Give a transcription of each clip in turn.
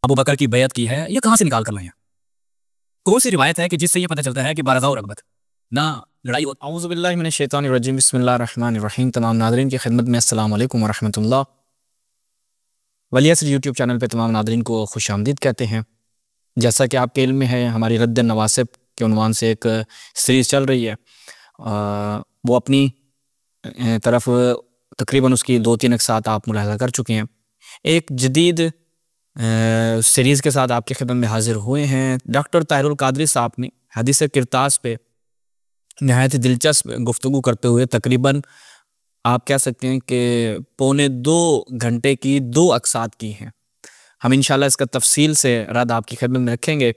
ابو بکر کی بیعت کی ہے، یہ کہاں سے نکال کر لائے ہیں؟ کون سی روایت ہے کہ جس سے یہ پتہ چلتا ہے کہ بارضا و رغبت نہ لڑائی ہو؟ اعوذ باللہ من الشیطان الرجیم، بسم اللہ الرحمن الرحیم۔ تمام ناظرین کی خدمت میں السلام علیکم ورحمۃ اللہ۔ ولی عصر یوٹیوب چینل پہ تمام ناظرین کو خوش آمدید کہتے ہیں۔ جیسا کہ آپ کے علم میں ہے، ہماری رد نواسب کے عنوان سے ایک سیریز چل رہی ہے، وہ اپنی طرف تقریباً اس کی 2-3 اقساط آپ ملاحظہ کر چکے ہیں۔ ایک جدید سیریز کے ساتھ آپ کی خدمت میں حاضر ہوئے ہیں۔ ڈاکٹر طاہر القادری صاحب نے حدیث کرتاس پہ نہایت دلچسپ گفتگو کرتے ہوئے تقریباً آپ کہہ سکتے ہیں کہ 1.25 گھنٹے کی 2 اقساط کی ہیں۔ ہم انشاءاللہ اس کا تفصیل سے رد آپ کی خدمت میں رکھیں گے۔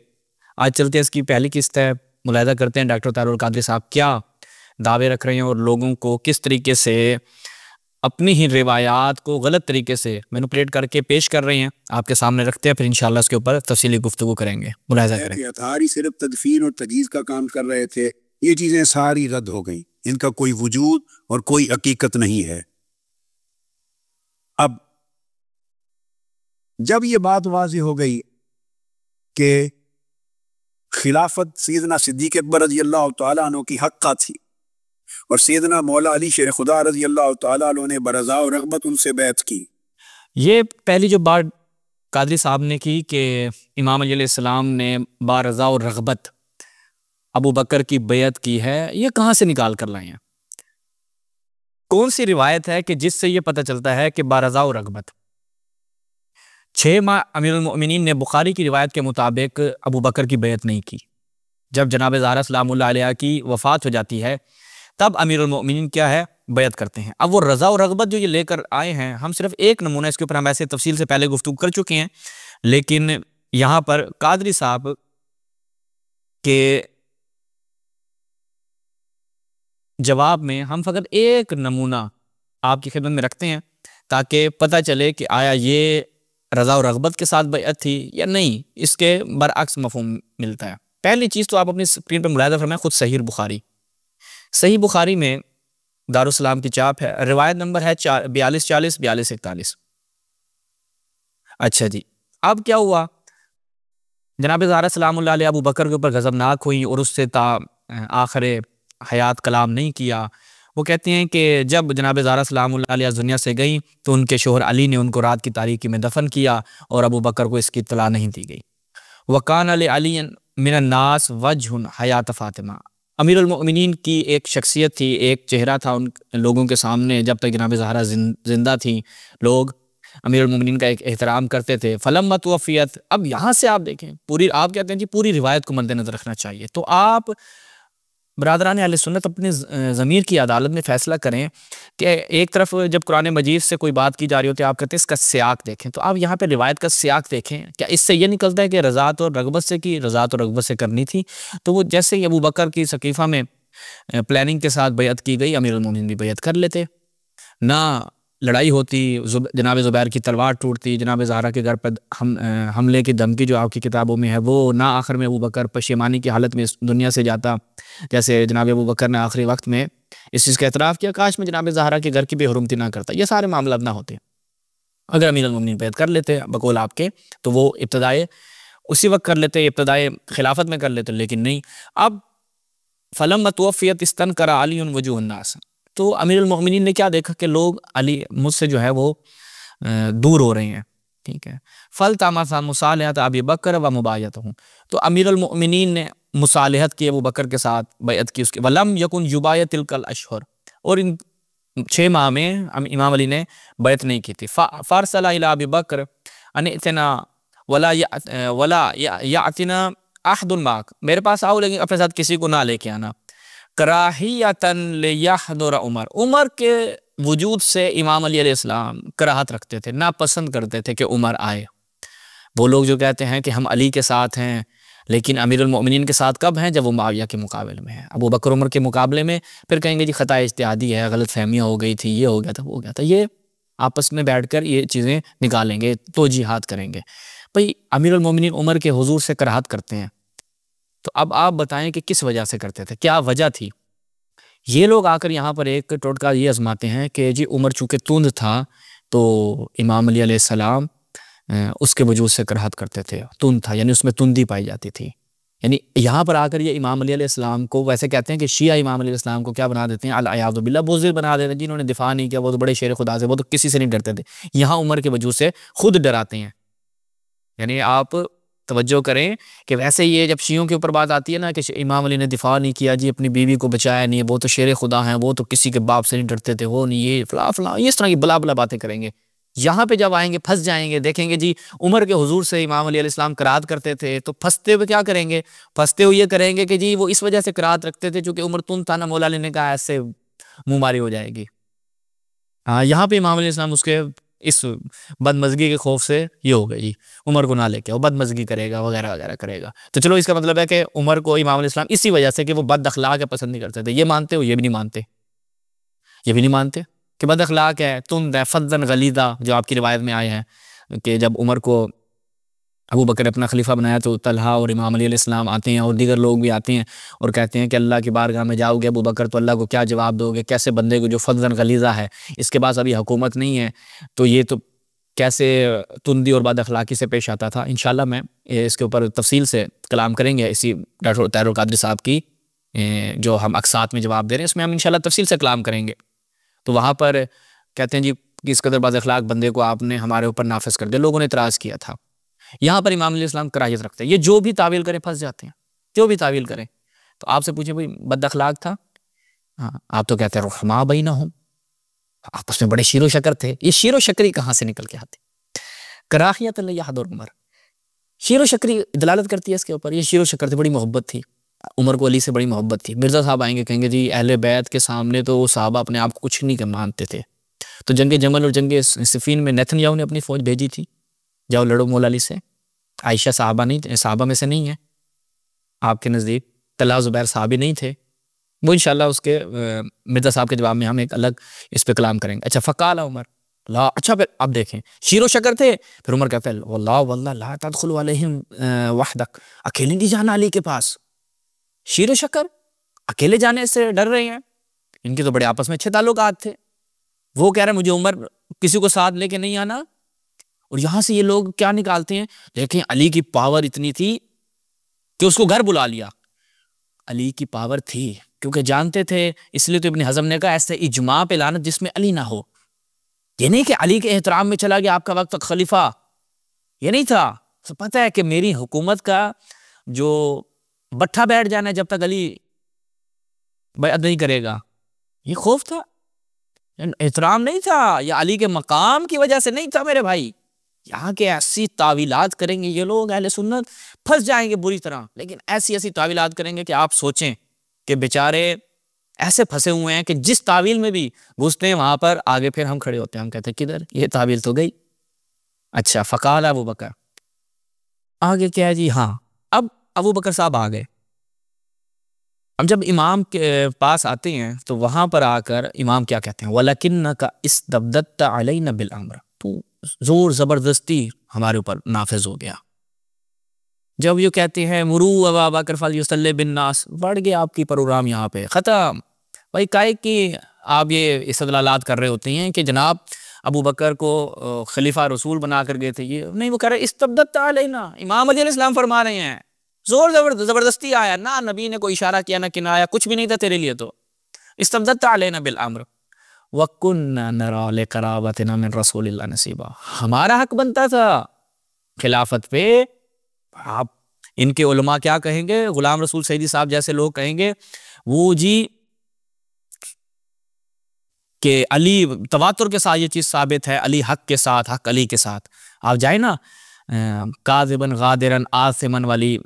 آج چلتے ہیں، اس کی پہلی قسط ہے، ملاحظہ کرتے ہیں ڈاکٹر طاہر القادری صاحب کیا دعوے رکھ رہے ہیں اور لوگوں کو کس طریقے سے اپنی ہی روایات کو غلط طریقے سے مینوپولیٹ کر کے پیش کر رہے ہیں۔ آپ کے سامنے رکھتے ہیں، پھر انشاءاللہ اس کے اوپر تفصیلی گفتگو کریں گے۔ ملاحظہ کریں۔ اتھاری صرف تدفین اور تجہیز کا کام کر رہے تھے، یہ چیزیں ساری رد ہو گئیں، ان کا کوئی وجود اور کوئی حقیقت نہیں ہے۔ اب جب یہ بات واضح ہو گئی کہ خلافت سیدنا صدیق اکبر رضی اللہ تعالیٰ عنہ کی حقہ تھی اور سیدنا مولا علی شیر خدا رضی اللہ تعالیٰ عنہ نے برضا و رغبت ان سے بیعت کی، یہ پہلی جو بات قادری صاحب نے کی کہ امام علی علیہ السلام نے بارضا و رغبت ابو بکر کی بیعت کی ہے، یہ کہاں سے نکال کر لائے ہیں؟ کون سی روایت ہے کہ جس سے یہ پتہ چلتا ہے کہ بارضا و رغبت؟ 6 ماہ امیر المؤمنین نے بخاری کی روایت کے مطابق ابو بکر کی بیعت نہیں کی۔ جب جناب زہرا سلام اللہ علیہ کی وفات ہو جاتی ہے تب امیر المؤمنین کیا ہے؟ بیعت کرتے ہیں۔ اب وہ رضا و رغبت جو یہ لے کر آئے ہیں، ہم صرف ایک نمونہ، اس کے اوپر ہم ایسے تفصیل سے پہلے گفتگو کر چکے ہیں، لیکن یہاں پر قادری صاحب کے جواب میں ہم فقط ایک نمونہ آپ کی خدمت میں رکھتے ہیں تاکہ پتہ چلے کہ آیا یہ رضا و رغبت کے ساتھ بیعت تھی یا نہیں۔ اس کے برعکس مفہوم ملتا ہے۔ پہلی چیز تو آپ اپنی اسکرین پر ملاحظہ فرمائیں، خود صحیح بخاری، صحیح بخاری میں دارالسلام کی چاپ ہے، روایت نمبر ہے 4240 4241۔ اچھا جی، اب کیا ہوا؟ جناب زہرا سلام اللہ علیہ ابو بکر کے اوپر غضبناک ہوئی اور اس سے تا آخر حیات کلام نہیں کیا۔ وہ کہتے ہیں کہ جب جناب زہرا سلام اللہ علیہ دنیا سے گئیں تو ان کے شوہر علی نے ان کو رات کی تاریکی میں دفن کیا اور ابو بکر کو اس کی اطلاع نہیں دی گئی۔ وَقَانَ لِعَلِيٍّ مِنَ النَّاسِ وَجْهٌ حَيَاتَ فاطمہ، امیر المؤمنین کی ایک شخصیت تھی، ایک چہرہ تھا ان لوگوں کے سامنے جب تک جناب زہرا زندہ تھیں، لوگ امیر المؤمنین کا ایک احترام کرتے تھے۔ فلما توفیت، اب یہاں سے آپ دیکھیں پوری، آپ کہتے ہیں جی پوری روایت کو مد نظر رکھنا چاہیے، تو آپ برادران اہل سنت اپنے ضمیر کی عدالت میں فیصلہ کریں کہ ایک طرف جب قرآن مجید سے کوئی بات کی جا رہی ہوتی ہے آپ کہتے ہیں اس کا سیاق دیکھیں، تو آپ یہاں پہ روایت کا سیاق دیکھیں، کیا اس سے یہ نکلتا ہے کہ رضاعت اور رغبت سے کی، رضاعت اور رغبت سے کرنی تھی؟ تو وہ جیسے ہی ابو بکر کی سقیفہ میں پلاننگ کے ساتھ بیعت کی گئی، امیر المومنین بھی بیعت کر لیتے، نہ لڑائی ہوتی، جناب زبیر کی تلوار ٹوٹتی، جناب زہرا کے گھر پر حملے کی دھمکی جو آپ کی کتابوں میں ہے وہ نہ، آخر میں ابو بکر پشیمانی کی حالت میں اس دنیا سے جاتا، جیسے جناب ابو بکر نے آخری وقت میں اس چیز کا اعتراف کیا، کاش میں جناب زہرا کے گھر کی بے حرمتی نہ کرتا، یہ سارے معاملات نہ ہوتے۔ اگر امیر المومنین بیعت کر لیتے بقول آپ کے تو وہ ابتدائے اسی وقت کر لیتے، ابتدائے خلافت میں کر لیتے، لیکن نہیں۔ اب فلما توفیت استنکر علی وجوہ الناس، تو امیر المؤمنین نے کیا دیکھا کہ لوگ علی مجھ سے جو ہے وہ دور ہو رہے ہیں، ٹھیک ہے، فلتمس مصالحۃ ابی بکر و مبایعتہ، تو امیر المؤمنین نے مصالحت کی ابو بکر کے ساتھ، بیعت کی اس کے، ولم یکن یبایع تلک الاشہر، اور ان 6 ماہ میں امام علی نے بیعت نہیں کی تھی۔ فارسل الی ابی بکر ان اتنا ولا یاتنا احد معک، میرے پاس آؤ لیکن اپنے ساتھ کسی کو نہ لے کے آنا۔ کراہیۃ لیحضر عمر، عمر کے وجود سے امام علی علیہ السلام کراہت رکھتے تھے، ناپسند کرتے تھے کہ عمر آئے۔ وہ لوگ جو کہتے ہیں کہ ہم علی کے ساتھ ہیں لیکن امیر المؤمنین کے ساتھ کب ہیں؟ جب وہ معاویہ کے مقابلے میں ہیں، ابو بکر عمر کے مقابلے میں، پھر کہیں گے جی خطا اجتہادی ہے، غلط فہمیاں ہو گئی تھی، یہ ہو گیا تھا، وہ ہو گیا تھا، یہ آپس میں بیٹھ کر یہ چیزیں نکالیں گے، توجیحات کریں گے۔ بھئی امیر المؤمنین عمر کے حضور سے کراہت کرتے ہیں، تو اب آپ بتائیں کہ کس وجہ سے کرتے تھے، کیا وجہ تھی؟ یہ لوگ آ کر یہاں پر ایک ٹوٹکا یہ آزماتے ہیں کہ جی عمر چونکہ تند تھا تو امام علی علیہ السلام اس کے وجود سے کراہت کرتے تھے، تند تھا، یعنی اس میں تندی پائی جاتی تھی. یعنی یہاں پر آ کر یہ امام علی علیہ السلام کو، ویسے کہتے ہیں کہ شیعہ امام علی علیہ السلام کو کیا بنا دیتے ہیں، العیاذ باللہ بزدل بنا دیتے ہیں. جنہوں نے دفاع نہیں کیا وہ تو بڑے شیر خدا سے، وہ تو کسی سے نہیں ڈرتے تھے. یہاں عمر کے وجود سے خود ڈراتے ہیں. یعنی آپ توجہ کریں کہ ویسے یہ جب شیعوں کے اوپر بات آتی ہے نا کہ امام علی نے دفاع نہیں کیا جی، اپنی بیوی کو بچایا نہیں، وہ تو شیر خدا ہیں، وہ تو کسی کے باپ سے نہیں ڈرتے تھے، وہ نہیں، یہ فلاں فلاں، یہ اس طرح کی بلا بلا باتیں کریں گے. یہاں پہ جب آئیں گے پھنس جائیں گے. دیکھیں گے جی عمر کے حضور سے امام علی علیہ السلام قرات کرتے تھے، تو پھنستے ہوئے کیا کریں گے، پھنستے ہوئے یہ کریں گے کہ جی وہ اس وجہ سے قرات رکھتے تھے چونکہ عمر تند تھا نا، مولا علی نے کہا ایسے منہ ماری ہو جائے گی. ہاں یہاں پہ امام علیہ السلام اس کے اس بدمزگی کے خوف سے یہ ہو گئی جی عمر کو نہ لے کے، وہ بدمزگی کرے گا وغیرہ وغیرہ کرے گا. تو چلو اس کا مطلب ہے کہ عمر کو امام علیہ السلام اسی وجہ سے کہ وہ بد اخلاق ہے پسند نہیں کرتے تھے. یہ مانتے ہو؟ یہ بھی نہیں مانتے، یہ بھی نہیں مانتے کہ بد اخلاق ہے، تند ہے، فظن غلیظہ، جو آپ کی روایت میں آئے ہیں کہ جب عمر کو ابو بکر اپنا خلیفہ بنایا تو طلحہ اور امام علی علیہ السلام آتے ہیں اور دیگر لوگ بھی آتے ہیں اور کہتے ہیں کہ اللہ کی بارگاہ میں جاؤ گے ابو بکر تو اللہ کو کیا جواب دو گے، کیسے بندے کو جو فظن غلیظہ ہے، اس کے پاس ابھی حکومت نہیں ہے، تو یہ تو کیسے تندی اور بد اخلاقی سے پیش آتا تھا. انشاءاللہ میں اس کے اوپر تفصیل سے کلام کریں گے، اسی ڈاکٹر طاہر القادری صاحب کی جو ہم اقساط میں جواب دے رہے ہیں اس میں ہم انشاءاللہ تفصیل سے کلام کریں گے. تو وہاں پر کہتے ہیں جی کس قدر بد اخلاق بندے کو آپ نے ہمارے اوپر نافذ کر دیا، لوگوں نے اعتراض کیا تھا. یہاں پر امام علیہ السلام کراہیت رکھتے ہیں، یہ جو بھی تعویل کریں پھنس جاتے ہیں، جو بھی تعویل کریں. تو آپ سے پوچھیں بھائی بد اخلاق تھا، ہاں آپ تو کہتے ہیں رحماء بینہم، آپس میں بڑے شیر و شکر تھے. یہ شیر و شکری کہاں سے نکل کے آتے؟ کراہیت الیحد اور عمر، شیر و شکری دلالت کرتی ہے اس کے اوپر. یہ شیر و شکر تھے، بڑی محبت تھی عمر کو علی سے، بڑی محبت تھی. مرزا صاحب آئیں گے کہیں گے جی اہل بیت کے سامنے تو وہ صحابہ اپنے آپ کو کچھ نہیں مانتے تھے. تو جنگ جمل اور جنگ صفین میں نیتن یاہو نے اپنی فوج بھیجی تھی، جاؤ لڑو مولا علی سے. عائشہ صحابہ میں سے نہیں ہے آپ کے نزدیک، طلحہ زبیر صحابی نہیں تھے. وہ انشاءاللہ اس کے مرزا صاحب کے جواب میں ہم ایک الگ اس پہ کلام کریں گے. اچھا فقال عمر لا، اچھا پھر اب دیکھیں شیر و شکر تھے، پھر عمر کہتے ہیں واللہ واللہ لا تدخلوا علیہم وحدک، اکیلے نہیں جانا علی کے پاس. شیر و شکر، اکیلے جانے سے ڈر رہے ہیں. ان کے تو بڑے آپس میں اچھے تعلقات تھے. وہ کہہ رہے ہیں مجھے عمر کسی کو ساتھ لے کے نہیں آنا. اور یہاں سے یہ لوگ کیا نکالتے ہیں، دیکھیں علی کی پاور اتنی تھی کہ اس کو گھر بلا لیا. علی کی پاور تھی کیونکہ جانتے تھے، اس لیے تو ابن حزم نے کہا ایسے اجماع پہ لعنت جس میں علی نہ ہو. یہ نہیں کہ علی کے احترام میں چلا گیا آپ کا وقت خلیفہ، یہ نہیں تھا. تو پتہ ہے کہ میری حکومت کا جو بٹھا بیٹھ جانا ہے جب تک علی بیعت نہیں کرے گا، یہ خوف تھا، احترام نہیں تھا، یا علی کے مقام کی وجہ سے نہیں تھا. میرے بھائی یہاں کے ایسی تعویلات کریں گے یہ لوگ اہل سنت، پھنس جائیں گے بری طرح. لیکن ایسی تعویلات کریں گے کہ آپ سوچیں کہ بیچارے ایسے پھنسے ہوئے ہیں کہ جس تعویل میں بھی گھستے ہیں وہاں پر آگے پھر ہم کھڑے ہوتے ہیں، ہم کہتے ہیں کدھر یہ تعویل تو گئی. اچھا فقال ابو بکر، آگے کیا ہے جی، ہاں اب ابو بکر صاحب آ گئے. اب جب امام کے پاس آتے ہیں تو وہاں پر آ کر امام کیا کہتے ہیں، وَلَكِنَّكَ اسْتَبْدَدْتَ عَلَيْنَا بِالْأَمْرِ، تو زور زبردستی ہمارے اوپر نافذ ہو گیا. جب یہ کہتے ہیں مرو ابا بکر فلیصلی بالناس، بڑھ گیا آپ کی پروگرام یہاں پہ ختم. بھائی کائے کی آپ یہ استدلالات کر رہے ہوتے ہیں کہ جناب ابو بکر کو خلیفہ رسول بنا کر گئے تھے، یہ نہیں، وہ کہہ رہے استبددت علینا، امام علیہ السلام فرما رہے ہیں زور زبردستی آیا، نہ نبی نے کوئی اشارہ کیا نہ کنایا، کچھ بھی نہیں تھا تیرے لیے. تو استبددت علینا بالامر وَكُنَّا نَرَى لِقَرَابَتِنَا مِن رسول اللہ نصیبا، ہمارا حق بنتا تھا خلافت پہ. آپ ان کے علماء کیا کہیں گے، غلام رسول سیدی صاحب جیسے لوگ کہیں گے وہ جی کہ علی تواتر کے ساتھ یہ چیز ثابت ہے، علی حق کے ساتھ، حق علی کے ساتھ. آپ جائیں نا کاذباً غادراً آثماً والی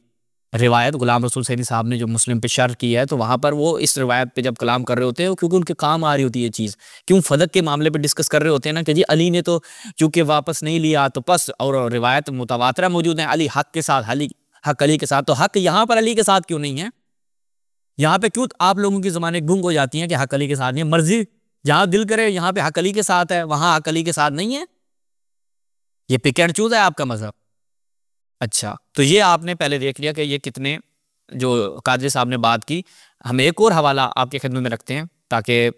روایت غلام رسول سیدی صاحب نے جو مسلم پہ شرح کی ہے، تو وہاں پر وہ اس روایت پہ جب کلام کر رہے ہوتے ہیں کیونکہ ان کے کام آ رہی ہوتی ہے یہ چیز، کیوں فدق کے معاملے پہ ڈسکس کر رہے ہوتے ہیں نا کہ جی علی نے تو چونکہ واپس نہیں لیا تو بس، اور روایت متواترہ موجود ہیں علی حق کے ساتھ، حق علی کے ساتھ. تو حق یہاں پر علی کے ساتھ کیوں نہیں ہے؟ یہاں پہ کیوں آپ لوگوں کی زبانیں گنگ ہو جاتی ہیں کہ حق علی کے ساتھ نہیں ہے؟ مرضی جہاں دل کرے یہاں پہ حق علی کے ساتھ ہے، وہاں حق علی کے ساتھ نہیں ہے. یہ پک اینڈ چوز ہے آپ کا مذہب. اچھا تو یہ آپ نے پہلے دیکھ لیا کہ یہ کتنے جو قادری صاحب نے بات کی. ہم ایک اور حوالہ آپ کے خدمت میں رکھتے ہیں تاکہ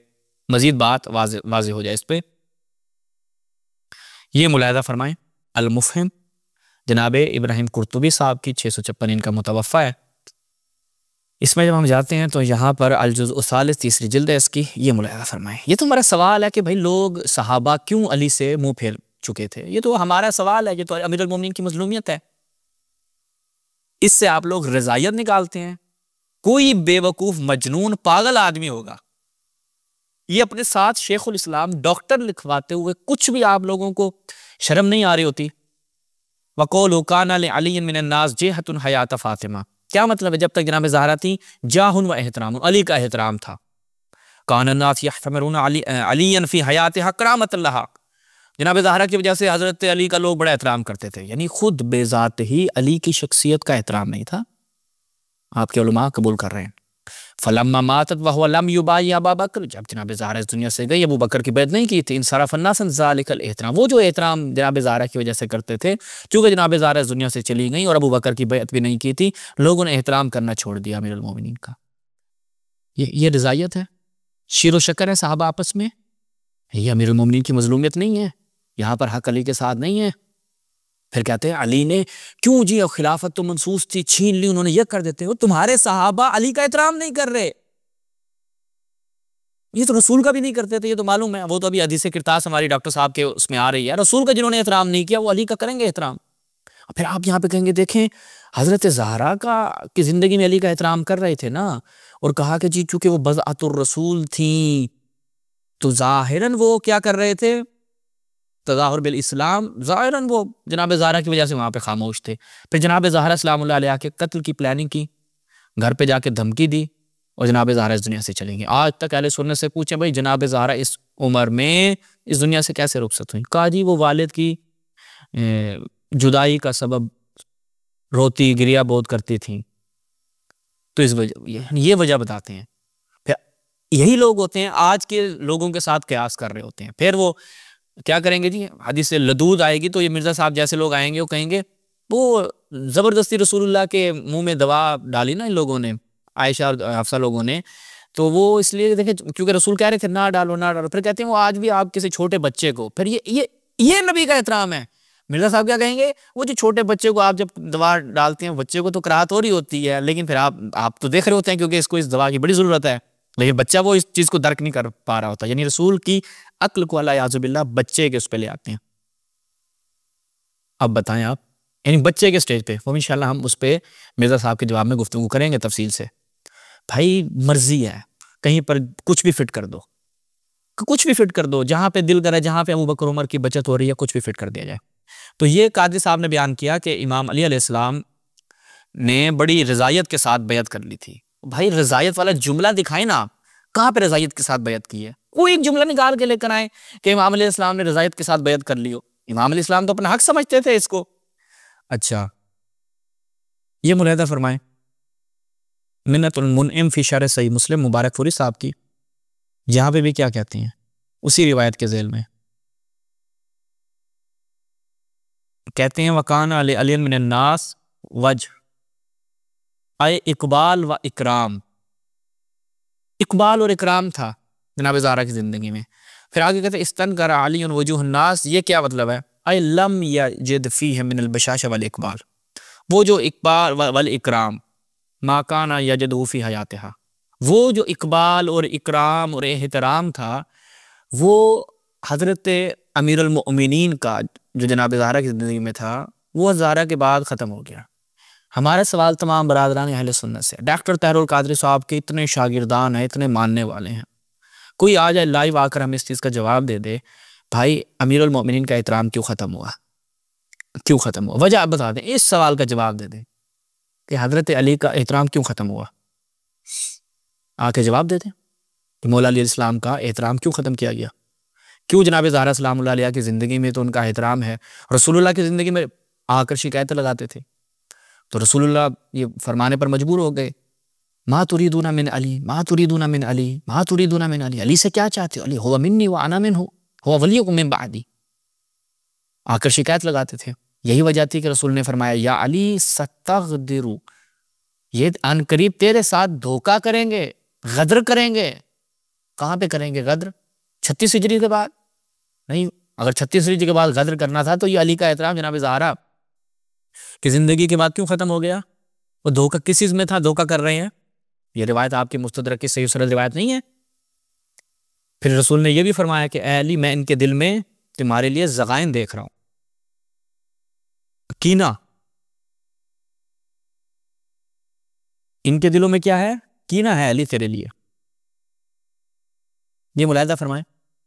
مزید بات واضح ہو جائے اس پہ. یہ ملاحظہ فرمائیں، المفہم جناب ابراہیم قرطبی صاحب کی 656 ان کا متوفہ ہے. اس میں جب ہم جاتے ہیں تو یہاں پر الجزء الثالث تیسری جلد ہے اس کی، یہ ملاحظہ فرمائیں. یہ تو ہمارا سوال ہے کہ بھائی لوگ صحابہ کیوں علی سے منہ پھیر چکے تھے، یہ تو ہمارا سوال ہے، یہ تو امیر المومنین کی مظلومیت ہے. اس سے آپ لوگ رضایت نکالتے ہیں. کوئی بے وقوف مجنون پاگل آدمی ہوگا، یہ اپنے ساتھ شیخ الاسلام ڈاکٹر لکھواتے ہوئے کچھ بھی آپ لوگوں کو شرم نہیں آ رہی ہوتی. وَقَوْلُ كَانَ لِعَلِيٍّ مِّنَ النَّاسِ جِهَةٌ حَيَاةَ فاطمہ، کیا مطلب ہے؟ جب تک جناب زہرا تھیں جاہن و احترام، علی کا احترام تھا. كَانَ النَّاسِ يَحْتَمِرُونَ عَلِيًّا فِي حَيَاتِهَا كَرَامَةً لَهَا، جناب زہرا کی وجہ سے حضرت علی کا لوگ بڑا احترام کرتے تھے. یعنی خود بے ذات ہی علی کی شخصیت کا احترام نہیں تھا، آپ کے علماء قبول کر رہے ہیں. فلما ماتت وهو لم يبايع ابا بکر، جب جناب زہرا اس دنیا سے گئی ابو بکر کی بیعت نہیں کی تھی. انصرف الناس عن ذلك الاحترام، وہ جو احترام جناب زہرا کی وجہ سے کرتے تھے، چونکہ جناب زہرا اس دنیا سے چلی گئی اور ابو بکر کی بیعت بھی نہیں کی تھی، لوگوں نے احترام کرنا چھوڑ دیا امیر المومنین کا. یہ رضایت ہے؟ شیر و شکر ہے صحابہ آپس میں؟ یہ امیر المومنین کی مظلومیت نہیں ہے؟ یہاں پر حق علی کے ساتھ نہیں ہے؟ پھر کہتے ہیں علی نے کیوں جی خلافت تو منسوس تھی، چھین لی انہوں نے، یہ کر دیتے ہو. تمہارے صحابہ علی کا احترام نہیں کر رہے، یہ تو رسول کا بھی نہیں کرتے تھے، یہ تو معلوم ہے. وہ تو ابھی حدیث کرتاس ہماری ڈاکٹر صاحب کے اس میں آ رہی ہے، رسول کا جنہوں نے احترام نہیں کیا وہ علی کا کریں گے احترام. پھر آپ یہاں پہ کہیں گے دیکھیں حضرت زہرا کی زندگی میں علی کا احترام کر رہے تھے نا، اور کہا کہ جی چونکہ وہ بضعۃ الرسول تھیں تو ظاہراً وہ کیا کر رہے تھے، تظاہر بالاسلام، ظاہراً وہ جناب زہرا کی وجہ سے وہاں پہ خاموش تھے. پھر جناب زہرا سلام اللہ علیہ کے قتل کی پلاننگ کی، گھر پہ جا کے دھمکی دی، اور جناب زہرا اس دنیا سے چلیں گے. آج تک اہل سنت سے پوچھیں بھائی جناب زہرا اس عمر میں اس دنیا سے کیسے رخصت ہوئی؟ کہا جی وہ والد کی جدائی کا سبب روتی گریا بہت کرتی تھیں، تو اس وجہ یہ وجہ بتاتے ہیں. پھر یہی لوگ ہوتے ہیں آج کے لوگوں کے ساتھ قیاس کر رہے ہوتے ہیں. پھر وہ کیا کریں گے جی، حدیث لدود آئے گی تو یہ مرزا صاحب جیسے لوگ آئیں گے وہ کہیں گے وہ زبردستی رسول اللہ کے منہ میں دوا ڈالی نا ان لوگوں نے، عائشہ اور حفصہ لوگوں نے، تو وہ اس لیے دیکھیں کیونکہ رسول کہہ رہے تھے نہ ڈالو نہ ڈالو. پھر کہتے ہیں وہ آج بھی آپ کسی چھوٹے بچے کو، پھر یہ نبی کا احترام ہے. مرزا صاحب کیا کہیں گے، وہ جو چھوٹے بچے کو آپ جب دوا ڈالتے ہیں بچے کو تو کراہت ہو رہی ہوتی ہے، لیکن پھر آپ تو دیکھ رہے ہوتے ہیں کیونکہ اس کو اس دوا کی بڑی ضرورت ہے، لیکن بچہ وہ اس چیز کو درک نہیں کر پا رہا ہوتا. یعنی رسول کی عقل کو اللہ یعذ باللہ بچے کے اس پہ لے آتے ہیں. اب بتائیں آپ، یعنی بچے کے سٹیج پہ، وہ انشاءاللہ ہم اس پہ مرزا صاحب کے جواب میں گفتگو کریں گے تفصیل سے. بھائی مرضی ہے، کہیں پر کچھ بھی فٹ کر دو، کچھ بھی فٹ کر دو، جہاں پہ دل کرے، جہاں پہ ابو بکر عمر کی بچت ہو رہی ہے کچھ بھی فٹ کر دیا جائے. تو یہ قاضی صاحب نے بیان کیا کہ امام علی علیہ السلام نے بڑی رضایت کے ساتھ بیعت کر لی تھی. بھائی رضایت والا جملہ دکھائیں نا، کہاں پہ رضایت کے ساتھ بیعت کی ہے؟ کوئی ایک جملہ نکال کے لے کر آئے کہ امام علیہ السلام نے رضایت کے ساتھ بیعت کر لی ہو. امام علیہ السلام تو اپنا حق سمجھتے تھے اس کو. اچھا یہ ملاحظہ فرمائیں منت المنعم فی شرح صحیح مسلم مبارک فوری صاحب کی، یہاں پہ بھی کیا کہتے ہیں اسی روایت کے ذیل میں کہتے ہیں وکان علی من الناس وجہ اے اقبال و اکرام، اقبال اور اکرام تھا جناب زہرا کی زندگی میں. پھر آگے کہتے ہیں استنکر علی وجوہ الناس، یہ کیا مطلب ہے؟ اے لم یجد فیہ من البشاشہ والاقبال، وہ جو اقبال والاکرام ما کان یجدہ فی حیاتہا، وہ جو اقبال اور اکرام اور احترام تھا وہ حضرت امیر المؤمنین کا جو جناب زہرا کی زندگی میں تھا وہ زہرا کے بعد ختم ہو گیا. ہمارا سوال تمام برادران اہل سنت سے، ڈاکٹر طاہر القادری صاحب کے اتنے شاگردان ہیں، اتنے ماننے والے ہیں، کوئی آ جائے لائیو آ کر ہمیں اس چیز کا جواب دے دے بھائی امیر المؤمنین کا احترام کیوں ختم ہوا، کیوں ختم ہوا؟ وجہ آپ بتا دیں، اس سوال کا جواب دے دیں کہ حضرت علی کا احترام کیوں ختم ہوا، آ کے جواب دے دیں کہ مولا علیہ السلام کا احترام کیوں ختم کیا گیا. کیوں جناب زہرا سلام اللہ علیہ کی زندگی میں تو ان کا احترام ہے، رسول اللہ کی زندگی میں آ کر شکایتیں لگاتے تھے تو رسول اللہ یہ فرمانے پر مجبور ہو گئے ما تریدون من علی ما تریدون من علی ما تریدون من علی، علی سے کیا چاہتے ہو، علی ہوا منی وانا منہ ہوا ولیکم من بعدی، آ کر شکایت لگاتے تھے. یہی وجہ تھی کہ رسول نے فرمایا یا علی ستغدر، یہ ان قریب تیرے ساتھ دھوکہ کریں گے، غدر کریں گے. کہاں پہ کریں گے غدر؟ 36 ہجری کے بعد نہیں، اگر 36 ہجری کے بعد غدر کرنا تھا تو یہ علی کا احترام جناب زہرا کی زندگی کے بعد کیوں ختم ہو گیا؟ وہ دھوکہ کس چیز میں تھا دھوکہ کر رہے ہیں؟ یہ روایت آپ کی مستدرک کی صحیح سند روایت نہیں ہے؟ پھر رسول نے یہ بھی فرمایا کہ اے علی میں ان کے دل میں تمہارے لیے ضغائن دیکھ رہا ہوں، کینہ، ان کے دلوں میں کیا ہے؟ کینہ ہے علی تیرے لیے. یہ ملاحظہ فرمائیں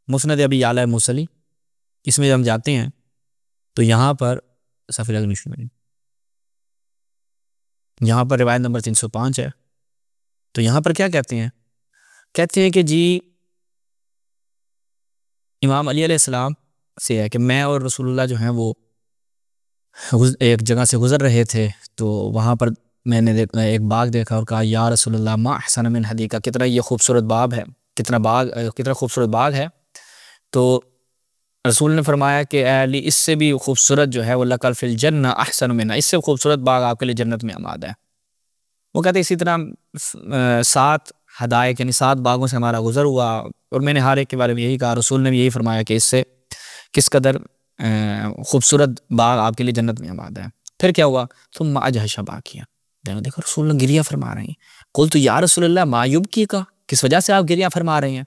مسند ابی یعلا موصلی، اس میں جب ہم جاتے ہیں تو یہاں پر یہاں پر روایت نمبر 305 ہے. تو یہاں پر کیا کہتے ہیں؟ کہتے ہیں کہ جی امام علی علیہ السلام سے ہے کہ میں اور رسول اللہ جو ہیں وہ ایک جگہ سے گزر رہے تھے، تو وہاں پر میں نے ایک باغ دیکھا اور کہا یا رسول اللہ ما احسن من حدیقہ، کتنا یہ خوبصورت باغ ہے، کتنا خوبصورت باغ ہے. تو رسول نے فرمایا کہ اے علی اس سے بھی خوبصورت جو ہے وہ لَکَ فِی الجنہ احسن منہ، اس سے خوبصورت باغ آپ کے لیے جنت میں آمادہ ہے. وہ کہتے ہیں اسی طرح 7 حدائق یعنی 7 باغوں سے ہمارا گزر ہوا، اور میں نے ہر ایک کے بارے میں یہی کہا، رسول نے بھی یہی فرمایا کہ اس سے کس قدر خوبصورت باغ آپ کے لیے جنت میں آمادہ ہے. پھر کیا ہوا؟ ثم اجہش باکیا، دیکھو رسول اللہ گریہ فرما رہے ہیں. قلت یا رسول اللہ ما یبکیک، کس وجہ سے آپ گریہ فرما رہے ہیں؟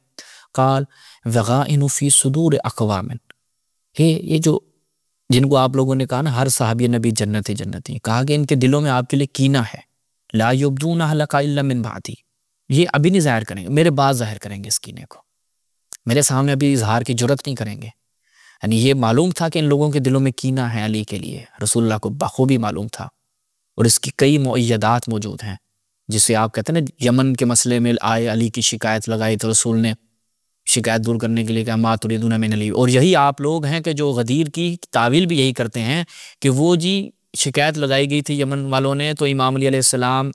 قال وغائن فی صدور اقوام، یہ جو جن کو آپ لوگوں نے کہا نا ہر صحابی نبی جنتی جنتی، کہا کہ ان کے دلوں میں آپ کے لیے کینہ ہے. لا یبدونہ لک الا من بعدی، یہ ابھی نہیں ظاہر کریں گے، میرے بعد ظاہر کریں گے اس کینے کو، میرے سامنے ابھی اظہار کی جرت نہیں کریں گے. یعنی یہ معلوم تھا کہ ان لوگوں کے دلوں میں کینہ ہے علی کے لیے، رسول اللہ کو بخوبی معلوم تھا، اور اس کی کئی مؤیدات موجود ہیں. جسے آپ کہتے ہیں نا یمن کے مسئلے میں آئے علی کی شکایت لگائی تو رسول نے شکایت دور کرنے کے لیے کہا ما تریدون من علی. اور یہی آپ لوگ ہیں کہ جو غدیر کی تعویل بھی یہی کرتے ہیں کہ وہ جی شکایت لگائی گئی تھی یمن والوں نے، تو امام علی علیہ السلام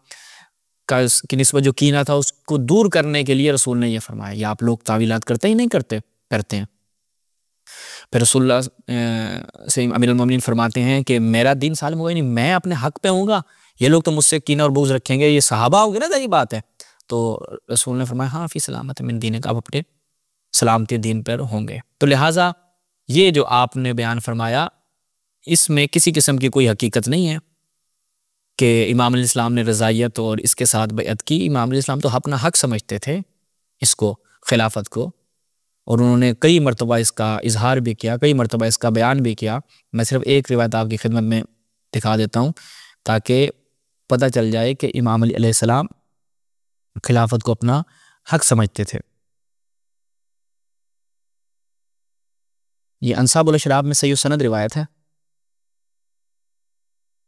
کی نسبت جو کینہ تھا اس کو دور کرنے کے لیے رسول نے یہ فرمایا. یہ آپ لوگ تعویلات کرتے ہی نہیں کرتے ہیں. پھر رسول اللہ سے امیر المومنین فرماتے ہیں کہ میرا دین سالم ہوگا، نہیں میں اپنے حق پہ ہوں گا، یہ لوگ تو مجھ سے کینہ اور بغض رکھیں گے، یہ صحابہ ہوگی نا صحیح بات ہے. تو رسول نے فرمایا ہاں فی سلامت من دینک، آپ اپنے سلامتی دین پر ہوں گے. تو لہٰذا یہ جو آپ نے بیان فرمایا اس میں کسی قسم کی کوئی حقیقت نہیں ہے کہ امام علیہ السلام نے رضائیت اور اس کے ساتھ بیعت کی. امام علیہ السلام تو اپنا حق سمجھتے تھے اس کو، خلافت کو، اور انہوں نے کئی مرتبہ اس کا اظہار بھی کیا، کئی مرتبہ اس کا بیان بھی کیا. میں صرف ایک روایت آپ کی خدمت میں دکھا دیتا ہوں تاکہ پتہ چل جائے کہ امام علی علیہ السلام خلافت کو اپنا حق سمجھتے تھے. یہ انصاب الاشراف میں صحیح سند روایت ہے،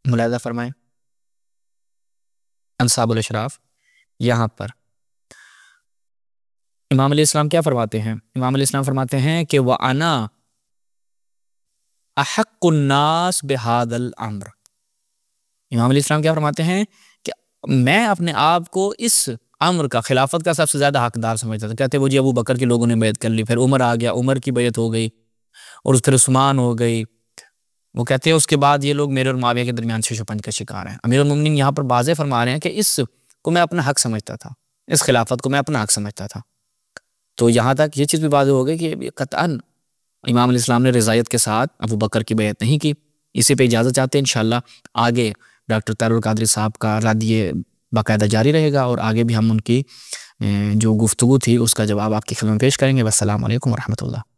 ملاحظہ فرمائیں. انصاب الاشراف یہاں پر امام علیہ السلام کیا فرماتے ہیں؟ امام علیہ السلام فرماتے ہیں کہ وَأَنَا أَحَقُّ النَّاسِ بِهَذَا الْأَمْرِ. امام علیہ السلام کیا فرماتے ہیں کہ میں اپنے آپ کو اس امر کا، خلافت کا سب سے زیادہ حقدار سمجھتا تھا. کہتے ہیں وہ جی ابو بکر کے لوگوں نے بیعت کر لی، پھر عمر آ گیا، عمر کی بیعت ہو گئی، اور پھر عثمان ہو گئی. وہ کہتے ہیں اس کے بعد یہ لوگ میرے اور معاویہ کے درمیان شش و پنج کا شکار ہیں. امیر المومنین یہاں پر واضح فرما رہے ہیں کہ اس کو میں اپنا حق سمجھتا تھا، اس خلافت کو میں اپنا حق سمجھتا تھا. تو یہاں تک یہ چیز بھی واضح ہو گئی کہ قطعاً امام علیہ السلام نے رضایت کے ساتھ ابو بکر کی بیعت نہیں کی. اسی پہ اجازت چاہتے ہیں، انشاءاللہ آگے ڈاکٹر طاہر القادری صاحب کا رد یہ باقاعدہ جاری رہے گا، اور آگے بھی ہم ان کی جو گفتگو تھی اس کا جواب آپ کی خدمت میں پیش کریں گے. والسلام علیکم ورحمۃ اللہ.